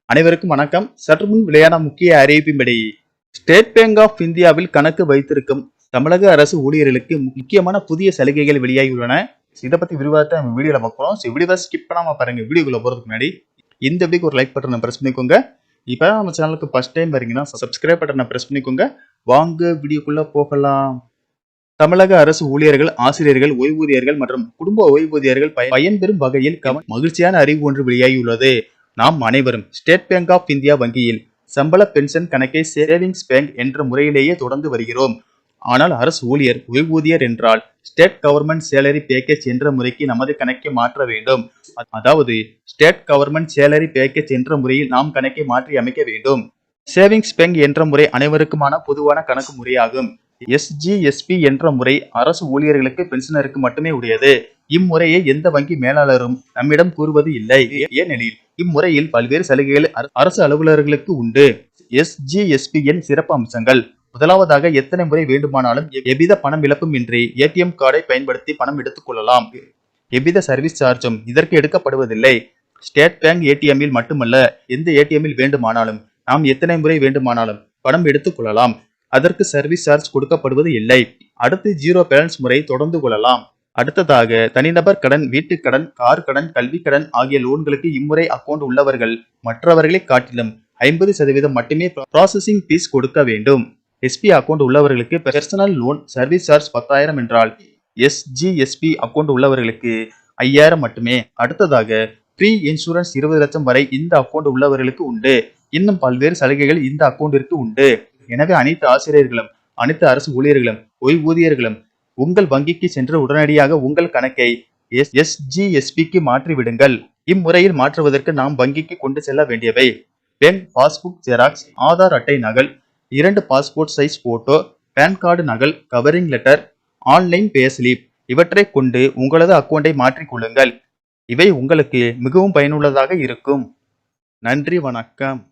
அனைவருக்கும் வணக்கம். சற்று முன் வெளியான முக்கிய அறிவிப்பின்படி ஸ்டேட் பேங்க் ஆஃப் இந்தியாவில் கணக்கு வைத்திருக்கும் தமிழக அரசு ஊழியர்களுக்கு முக்கியமான புதிய சலுகைகள் வெளியாகியுள்ளன. இதை பத்தி விரிவாக நம்ம வீடியோல பார்க்கிறோம். வீடியோவை ஸ்கிப் பண்ணாம பாருங்க. வீடியோக்குள்ள போறதுக்கு முன்னாடி இந்த வீடியோக்கு ஒரு லைக் பட்டனை பிரஸ் பண்ணிக்கோங்க. இப்போ நம்ம சேனலுக்கு ஃபர்ஸ்ட் டைம் வரீங்கன்னா சப்ஸ்கிரைப் பட்டனை பிரஸ் பண்ணிக்கோங்க. வாங்க வீடியோக்குள்ள போகலாம். தமிழக அரசு ஊழியர்கள், ஆசிரியர்கள், ஓய்வூதியர்கள் மற்றும் குடும்ப ஓய்வூதியர்கள் பயன்பெறும் வகையில் மகிழ்ச்சியான அறிவு ஒன்று வெளியாகியுள்ளது. நாம் அனைவரும் ஸ்டேட் பேங்க் ஆஃப் இந்தியா வங்கியில் சம்பள பென்ஷன் கணக்கை சேவிங்ஸ் பேங்க் என்ற முறையிலேயே தொடர்ந்து வருகிறோம். ஆனால் அரசு ஊழியர், ஓய்வூதியர் என்றால் ஸ்டேட் கவர்மெண்ட் சேலரி பேக்கேஜ் என்ற முறைக்கு நமது கணக்கை மாற்ற வேண்டும். அதாவது ஸ்டேட் கவர்மெண்ட் சேலரி பேக்கேஜ் என்ற முறையில் நாம் கணக்கை மாற்றி அமைக்க வேண்டும். சேவிங்ஸ் பேங்க் என்ற முறை அனைவருக்குமான பொதுவான கணக்கு முறையாகும். SGSP என்ற முறை அரசு ஊழியர்களுக்கு, பென்ஷனருக்கு மட்டுமே உடையது. இம்முறையை எந்த வங்கி மேலாளரும் நம்மிடம் கூறுவது இல்லை. ஏனெனில் இம்முறையில் பல்வேறு சலுகைகள் அரசு அலுவலர்களுக்கு உண்டு. SGSP-யின் சிறப்பு அம்சங்கள்: முதலாவதாக, எத்தனை முறை வேண்டுமானாலும் எவ்வித பணம் இழப்பும் இன்றி ATM கார்டை பயன்படுத்தி பணம் எடுத்துக் கொள்ளலாம். எவ்வித சர்வீஸ் சார்ஜும் இதற்கு எடுக்கப்படுவதில்லை. ஸ்டேட் பேங்க் ATM-இல் மட்டுமல்ல, எந்த ATM-இல் வேண்டுமானாலும் நாம் எத்தனை முறை வேண்டுமானாலும் பணம் எடுத்துக் கொள்ளலாம். அதற்கு சர்வீஸ் சார்ஜ் கொடுக்கப்படுவது இல்லை. அடுத்து ஜீரோ பேலன்ஸ் முறை தொடர்ந்து கொள்ளலாம். அடுத்ததாக, தனிநபர் கடன், வீட்டுக் கடன், கார் கடன், கல்வி கடன் ஆகிய லோன்களுக்கு இம்முறை அக்கவுண்ட் உள்ளவர்கள் மற்றவர்களை காட்டிலும் 50% மட்டுமே ப்ராசஸிங் ஃபீஸ் கொடுக்க வேண்டும். SP அக்கவுண்ட் உள்ளவர்களுக்கு பெர்சனல் லோன் சர்வீஸ் சார்ஜ் 10,000 என்றால் SGSP அக்கவுண்ட் உள்ளவர்களுக்கு 5,000 மட்டுமே. அடுத்ததாக, ப்ரீ இன்சூரன்ஸ் 20 லட்சம் வரை இந்த அக்கவுண்ட் உள்ளவர்களுக்கு உண்டு. இன்னும் பல்வேறு சலுகைகள் இந்த அக்கவுண்டிற்கு உண்டு. எனவே அனைத்து ஆசிரியர்களும், அனைத்து அரசு ஊழியர்களும், ஓய்வூதியர்களும் உங்கள் வங்கிக்கு சென்று உடனடியாக உங்கள் கணக்கை SGSP-க்கு மாற்றிவிடுங்கள். இம்முறையில் மாற்றுவதற்கு நாம் வங்கிக்கு கொண்டு செல்ல வேண்டியவை: பேங்க் பாஸ்புக் ஜெராக்ஸ், ஆதார் அட்டை நகல், 2 passport size photo, PAN card நகல், covering letter, online pay slip. இவற்றை கொண்டு உங்களது அக்கவுண்டை மாற்றிக் கொள்ளுங்கள். இவை உங்களுக்கு மிகவும் பயனுள்ளதாக இருக்கும். நன்றி, வணக்கம்.